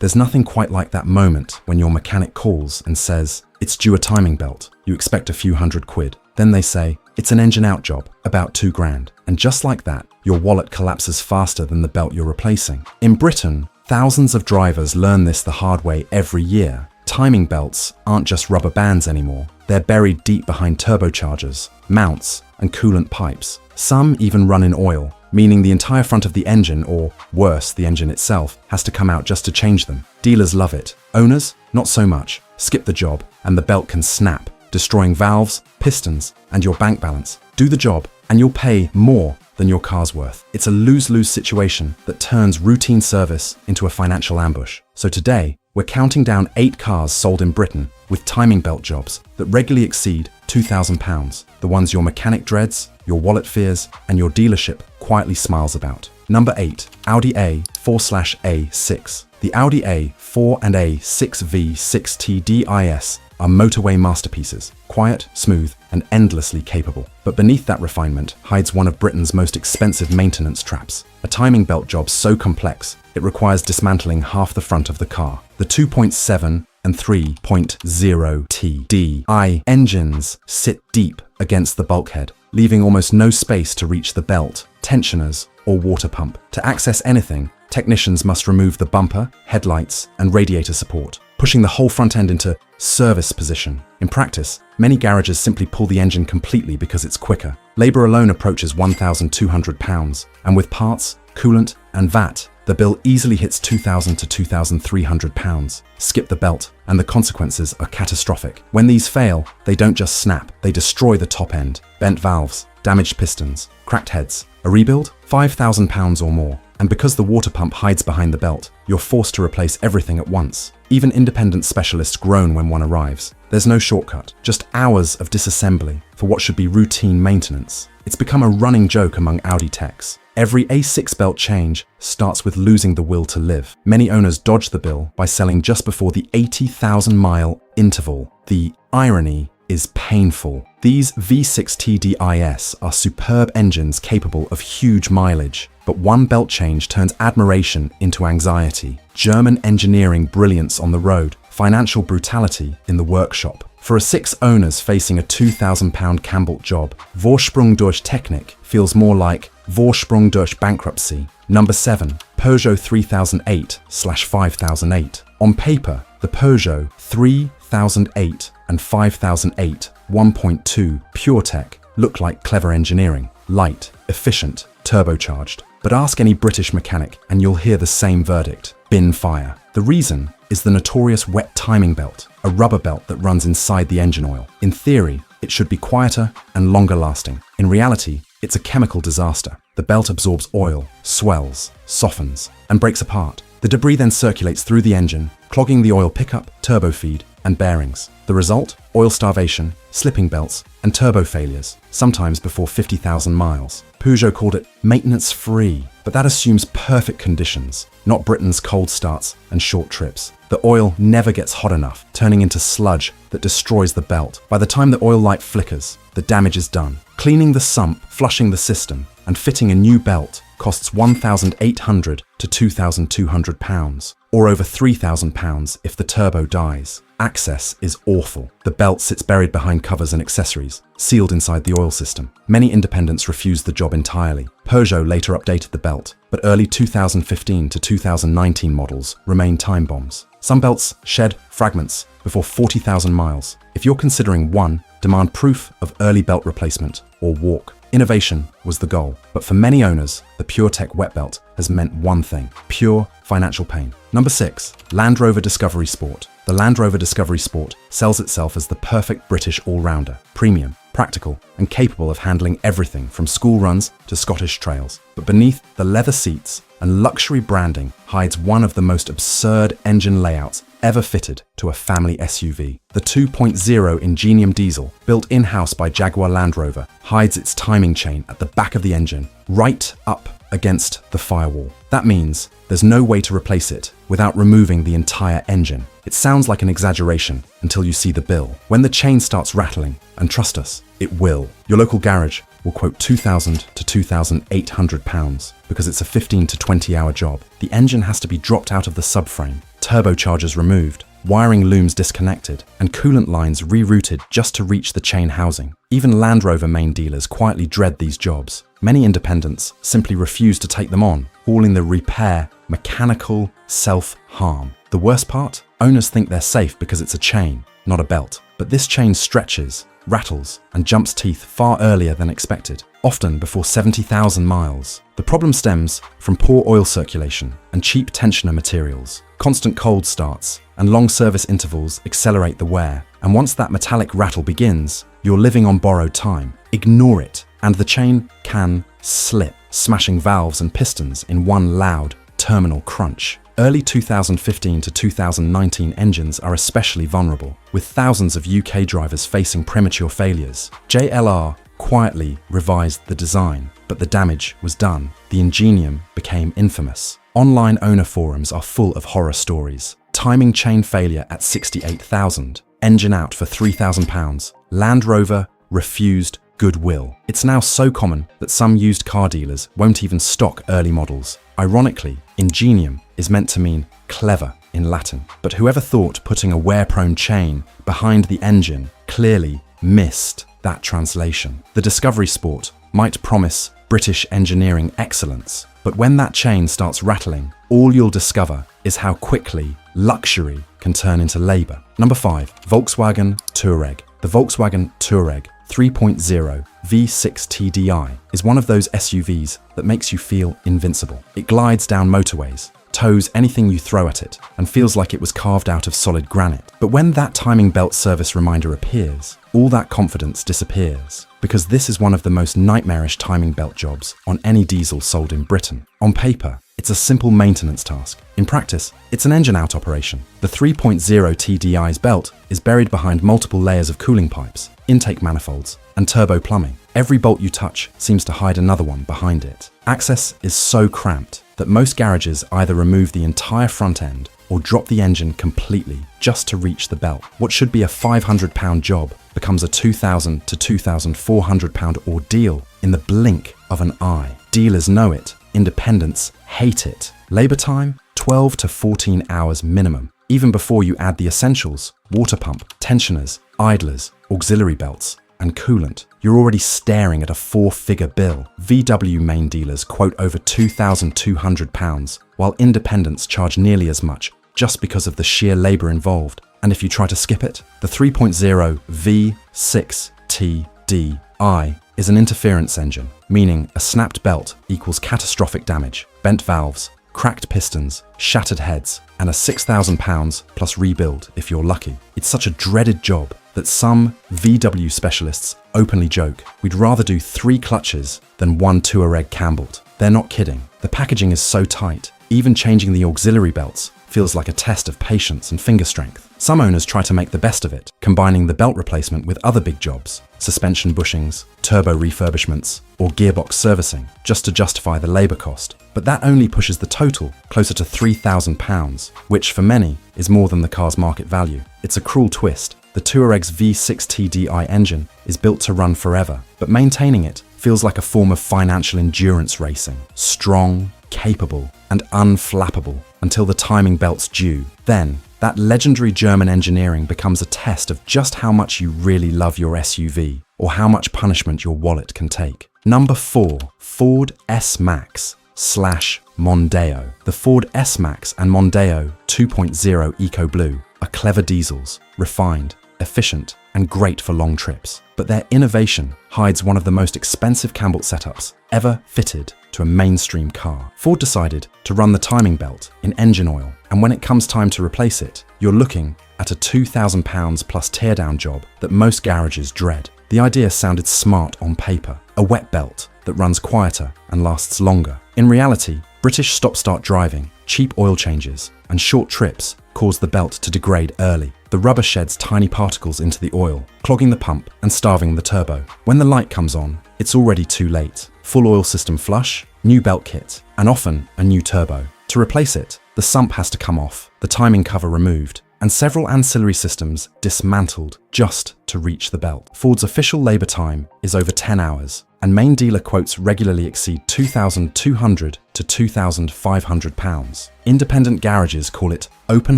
There's nothing quite like that moment when your mechanic calls and says, "It's due a timing belt." You expect a few £100. Then they say, "It's an engine out job, about £2,000. And just like that, your wallet collapses faster than the belt you're replacing. In Britain, thousands of drivers learn this the hard way every year. Timing belts aren't just rubber bands anymore. They're buried deep behind turbochargers, mounts, and coolant pipes. Some even run in oil, meaning the entire front of the engine, or worse, the engine itself, has to come out just to change them. Dealers love it. Owners, not so much. Skip the job, and the belt can snap, destroying valves, pistons, and your bank balance. Do the job, and you'll pay more than your car's worth. It's a lose-lose situation that turns routine service into a financial ambush. So today, we're counting down 8 cars sold in Britain with timing belt jobs that regularly exceed £2,000. The ones your mechanic dreads, your wallet fears, and your dealership quietly smiles about. Number 8. Audi A4/A6. The Audi A4 and A6 V6 TDIs are motorway masterpieces, quiet, smooth, and endlessly capable. But beneath that refinement hides one of Britain's most expensive maintenance traps. A timing belt job so complex, it requires dismantling half the front of the car. The 2.7 and 3.0 TDI engines sit deep against the bulkhead, leaving almost no space to reach the belt, tensioners, or water pump. To access anything, technicians must remove the bumper, headlights, and radiator support, pushing the whole front end into service position. In practice, many garages simply pull the engine completely because it's quicker. Labor alone approaches £1,200, and with parts, coolant, and VAT, the bill easily hits £2,000 to £2,300. Skip the belt, and the consequences are catastrophic. When these fail, they don't just snap, they destroy the top end. Bent valves, damaged pistons, cracked heads. A rebuild? £5,000 or more. And because the water pump hides behind the belt, you're forced to replace everything at once. Even independent specialists groan when one arrives. There's no shortcut, just hours of disassembly for what should be routine maintenance. It's become a running joke among Audi techs. Every A6 belt change starts with losing the will to live. Many owners dodge the bill by selling just before the 80,000-mile interval. The irony is painful. These V6 TDIs are superb engines capable of huge mileage, but one belt change turns admiration into anxiety. German engineering brilliance on the road, financial brutality in the workshop. For a 6 owners facing a £2,000 Cambelt job, Vorsprung durch Technik feels more like Vorsprung durch Bankruptcy. Number 7. Peugeot 3008/5008. On paper, the Peugeot 3008 and 5008 1.2 PureTech look like clever engineering. Light, efficient, turbocharged. But ask any British mechanic and you'll hear the same verdict: bin fire. The reason is the notorious wet timing belt, a rubber belt that runs inside the engine oil. In theory, it should be quieter and longer lasting. In reality, it's a chemical disaster. The belt absorbs oil, swells, softens, and breaks apart. The debris then circulates through the engine, clogging the oil pickup, turbo feed, and bearings. The result? Oil starvation, slipping belts, and turbo failures, sometimes before 50,000 miles. Peugeot called it maintenance-free, but that assumes perfect conditions, not Britain's cold starts and short trips. The oil never gets hot enough, turning into sludge that destroys the belt. By the time the oil light flickers, the damage is done. Cleaning the sump, flushing the system, and fitting a new belt costs £1,800 to £2,200, or over £3,000 if the turbo dies. Access is awful. The belt sits buried behind covers and accessories, sealed inside the oil system. Many independents refused the job entirely. Peugeot later updated the belt, but early 2015 to 2019 models remain time bombs. Some belts shed fragments before 40,000 miles. If you're considering one, demand proof of early belt replacement or walk. Innovation was the goal, but for many owners, the PureTech wet belt has meant one thing: pure financial pain. Number 6. Land Rover Discovery Sport. The Land Rover Discovery Sport sells itself as the perfect British all-rounder, premium, practical, and capable of handling everything from school runs to Scottish trails. But beneath the leather seats and luxury branding hides one of the most absurd engine layouts ever fitted to a family SUV. The 2.0 Ingenium diesel, built in-house by Jaguar Land Rover, hides its timing chain at the back of the engine, right up against the firewall. That means there's no way to replace it without removing the entire engine. It sounds like an exaggeration until you see the bill. When the chain starts rattling, and trust us, it will, your local garage will quote £2,000 to £2,800 because it's a 15 to 20 hour job. The engine has to be dropped out of the subframe, turbochargers removed, wiring looms disconnected, and coolant lines rerouted just to reach the chain housing. Even Land Rover main dealers quietly dread these jobs. Many independents simply refuse to take them on, calling the repair mechanical self-harm. The worst part? Owners think they're safe because it's a chain, not a belt. But this chain stretches, rattles, and jumps teeth far earlier than expected, often before 70,000 miles. The problem stems from poor oil circulation and cheap tensioner materials. Constant cold starts and long service intervals accelerate the wear, and once that metallic rattle begins, you're living on borrowed time. Ignore it, and the chain can slip, smashing valves and pistons in one loud terminal crunch. Early 2015 to 2019 engines are especially vulnerable, with thousands of UK drivers facing premature failures. JLR quietly revised the design, but the damage was done. The ingenium became infamous. Online owner forums are full of horror stories. Timing chain failure at 68,000, engine out for £3,000, Land Rover refused goodwill. It's now so common that some used car dealers won't even stock early models. Ironically, ingenium is meant to mean clever in Latin, but whoever thought putting a wear-prone chain behind the engine clearly missed that translation. The Discovery Sport might promise British engineering excellence, but when that chain starts rattling, all you'll discover is how quickly luxury can turn into labor. Number 5, Volkswagen Touareg. The Volkswagen Touareg 3.0 V6 TDI is one of those SUVs that makes you feel invincible. It glides down motorways, tows anything you throw at it, and feels like it was carved out of solid granite. But when that timing belt service reminder appears, all that confidence disappears, because this is one of the most nightmarish timing belt jobs on any diesel sold in Britain. On paper, it's a simple maintenance task. In practice, it's an engine-out operation. The 3.0 TDI's belt is buried behind multiple layers of cooling pipes, intake manifolds, and turbo plumbing. Every bolt you touch seems to hide another one behind it. Access is so cramped that most garages either remove the entire front end or drop the engine completely just to reach the belt. What should be a £500 job becomes a £2,000 to £2,400 ordeal in the blink of an eye. Dealers know it. Independents hate it. Labor time? 12 to 14 hours minimum. Even before you add the essentials, water pump, tensioners, idlers, auxiliary belts, and coolant, you're already staring at a 4-figure bill. VW main dealers quote over £2,200, while independents charge nearly as much just because of the sheer labor involved. And if you try to skip it, the 3.0 V6 TDI is an interference engine, meaning a snapped belt equals catastrophic damage, bent valves, cracked pistons, shattered heads, and a £6,000 plus rebuild if you're lucky. It's such a dreaded job that some VW specialists openly joke, we'd rather do 3 clutches than 1 Touareg Cambelt. They're not kidding. The packaging is so tight, even changing the auxiliary belts feels like a test of patience and finger strength. Some owners try to make the best of it, combining the belt replacement with other big jobs, suspension bushings, turbo refurbishments, or gearbox servicing, just to justify the labor cost. But that only pushes the total closer to £3,000, which for many is more than the car's market value. It's a cruel twist. The Touareg's V6 TDI engine is built to run forever, but maintaining it feels like a form of financial endurance racing. Strong, capable, and unflappable until the timing belt's due. Then, that legendary German engineering becomes a test of just how much you really love your SUV, or how much punishment your wallet can take. Number 4, Ford S-Max / Mondeo. The Ford S-Max and Mondeo 2.0 Eco Blue are clever diesels, refined, efficient, and great for long trips. But their innovation hides one of the most expensive Cambelt setups ever fitted to a mainstream car. Ford decided to run the timing belt in engine oil, and when it comes time to replace it, you're looking at a £2,000 plus teardown job that most garages dread. The idea sounded smart on paper, a wet belt that runs quieter and lasts longer. In reality, British stop-start driving, cheap oil changes, and short trips cause the belt to degrade early. The rubber sheds tiny particles into the oil, clogging the pump and starving the turbo. When the light comes on, it's already too late. Full oil system flush, new belt kit, and often a new turbo. To replace it, the sump has to come off, the timing cover removed, and several ancillary systems dismantled just to reach the belt. Ford's official labor time is over 10 hours, and main dealer quotes regularly exceed £2,200 to £2,500. Independent garages call it open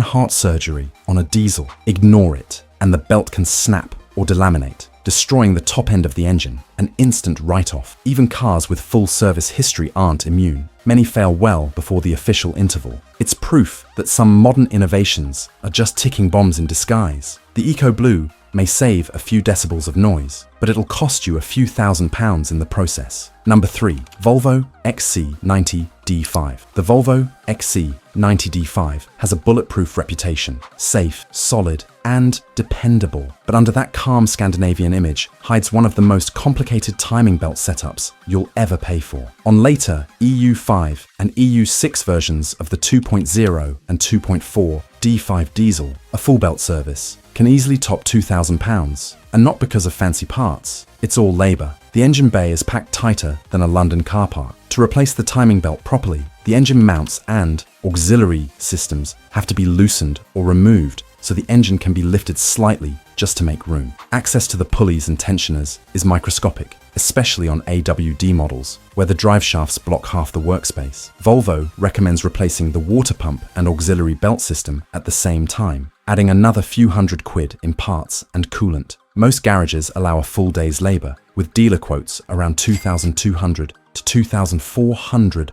heart surgery on a diesel. Ignore it, and the belt can snap or delaminate, destroying the top end of the engine, an instant write-off. Even cars with full service history aren't immune. Many fail well before the official interval. It's proof that some modern innovations are just ticking bombs in disguise. The Eco Blue may save a few decibels of noise, but it'll cost you a few £1,000s in the process. Number 3. Volvo XC90D5. The Volvo XC90D5 has a bulletproof reputation, safe, solid, and dependable. But under that calm Scandinavian image hides one of the most complicated timing belt setups you'll ever pay for. On later EU5 and EU6 versions of the 2.0 and 2.4 D5 diesel, a full belt service can easily top £2,000, and not because of fancy parts. It's all labour. The engine bay is packed tighter than a London car park. To replace the timing belt properly, the engine mounts and auxiliary systems have to be loosened or removed so the engine can be lifted slightly just to make room. Access to the pulleys and tensioners is microscopic, especially on AWD models, where the drive shafts block half the workspace. Volvo recommends replacing the water pump and auxiliary belt system at the same time, adding another few £100 in parts and coolant. Most garages allow a full day's labour, with dealer quotes around £2,200 to £2,400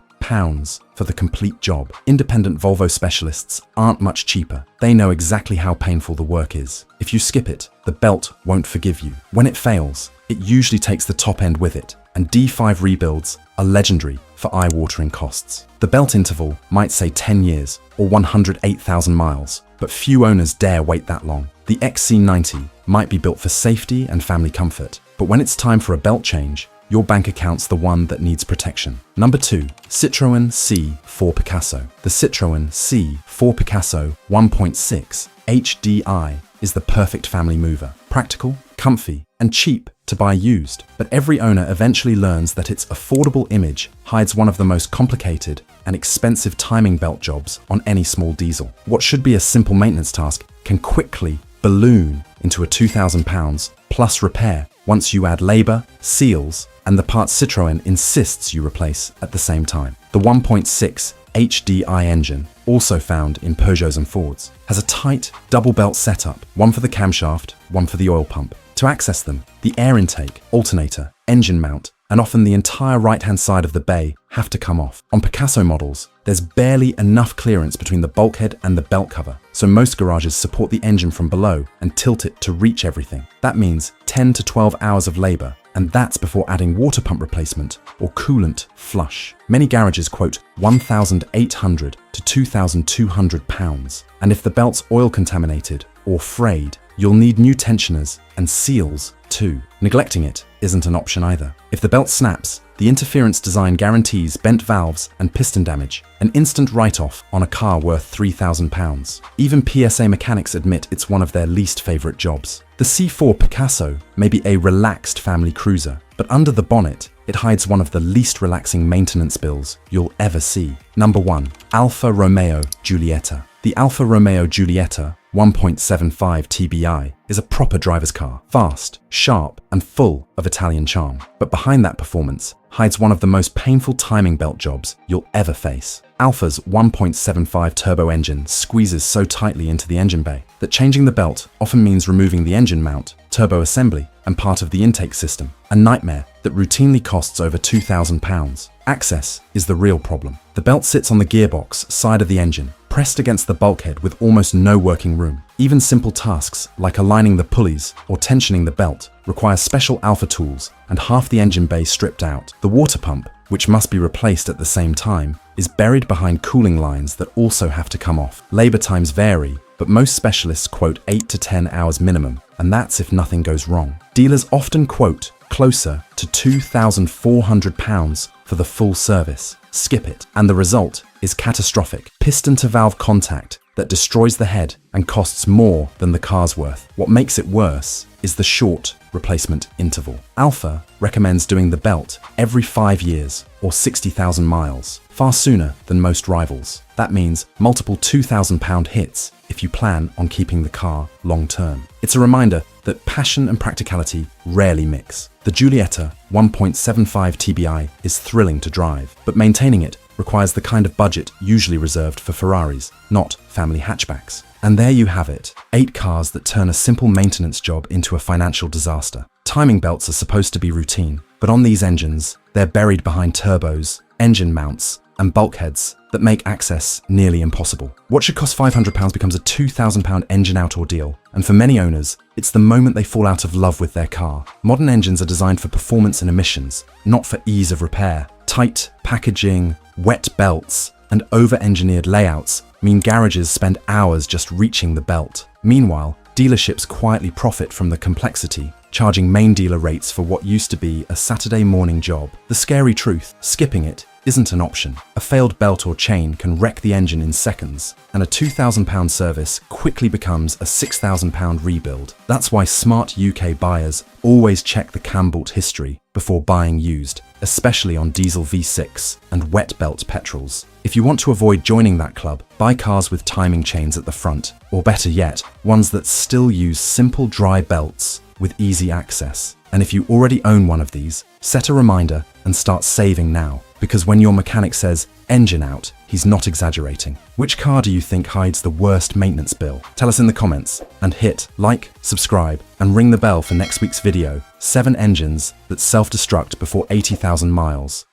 for the complete job. Independent Volvo specialists aren't much cheaper. They know exactly how painful the work is. If you skip it, the belt won't forgive you. When it fails, it usually takes the top end with it, and D5 rebuilds are legendary for eye-watering costs. The belt interval might say 10 years or 108,000 miles, but few owners dare wait that long. The XC90 might be built for safety and family comfort, but when it's time for a belt change, your bank account's the one that needs protection. Number 2. Citroën C4 Picasso. The Citroën C4 Picasso 1.6 HDI is the perfect family mover. Practical, comfy, and cheap to buy used. But every owner eventually learns that its affordable image hides one of the most complicated and expensive timing belt jobs on any small diesel. What should be a simple maintenance task can quickly balloon into a £2,000 plus repair once you add labour, seals, and the parts Citroën insists you replace at the same time. The 1.6 HDI engine, also found in Peugeots and Fords, has a tight double belt setup, one for the camshaft, one for the oil pump. To access them, the air intake, alternator, engine mount, and often the entire right-hand side of the bay have to come off. On Picasso models, there's barely enough clearance between the bulkhead and the belt cover, so most garages support the engine from below and tilt it to reach everything. That means 10 to 12 hours of labour, and that's before adding water pump replacement or coolant flush. Many garages quote £1,800 to £2,200, and if the belt's oil contaminated or frayed, you'll need new tensioners and seals too. Neglecting it isn't an option either. If the belt snaps, the interference design guarantees bent valves and piston damage, an instant write-off on a car worth £3,000. Even PSA mechanics admit it's one of their least favourite jobs. The C4 Picasso may be a relaxed family cruiser, but under the bonnet, it hides one of the least relaxing maintenance bills you'll ever see. Number 1. Alfa Romeo Giulietta. The Alfa Romeo Giulietta 1.75 TBI is a proper driver's car, fast, sharp, and full of Italian charm. But behind that performance hides one of the most painful timing belt jobs you'll ever face. Alfa's 1.75 turbo engine squeezes so tightly into the engine bay that changing the belt often means removing the engine mount, turbo assembly, and part of the intake system, a nightmare that routinely costs over £2,000. Access is the real problem. The belt sits on the gearbox side of the engine, pressed against the bulkhead with almost no working room. Even simple tasks like aligning the pulleys or tensioning the belt require special Alfa tools and half the engine bay stripped out. The water pump, which must be replaced at the same time, is buried behind cooling lines that also have to come off. Labour times vary, but most specialists quote 8 to 10 hours minimum, and that's if nothing goes wrong. Dealers often quote closer to £2,400 for the full service. Skip it, and the result is catastrophic. Piston to valve contact that destroys the head and costs more than the car's worth. What makes it worse is the short replacement interval. Alfa recommends doing the belt every 5 years or 60,000 miles, far sooner than most rivals. That means multiple £2,000 hits if you plan on keeping the car long term. It's a reminder that passion and practicality rarely mix. The Giulietta 1.75 TDCi is thrilling to drive, but maintaining it requires the kind of budget usually reserved for Ferraris, not family hatchbacks. And there you have it, 8 cars that turn a simple maintenance job into a financial disaster. Timing belts are supposed to be routine, but on these engines, they're buried behind turbos, engine mounts, and bulkheads that make access nearly impossible. What should cost £500 becomes a £2,000 engine-out ordeal, and for many owners, it's the moment they fall out of love with their car. Modern engines are designed for performance and emissions, not for ease of repair. Tight packaging, wet belts, and over-engineered layouts mean garages spend hours just reaching the belt. Meanwhile, dealerships quietly profit from the complexity, charging main dealer rates for what used to be a Saturday morning job. The scary truth, skipping it isn't an option. A failed belt or chain can wreck the engine in seconds, and a £2,000 service quickly becomes a £6,000 rebuild. That's why smart UK buyers always check the Cambelt history before buying used, especially on diesel V6 and wet belt petrols. If you want to avoid joining that club, buy cars with timing chains at the front, or better yet, ones that still use simple dry belts with easy access. And if you already own one of these, set a reminder and start saving now, because when your mechanic says engine out, he's not exaggerating. Which car do you think hides the worst maintenance bill? Tell us in the comments, and hit like, subscribe, and ring the bell for next week's video, 7 engines that self-destruct before 80,000 miles.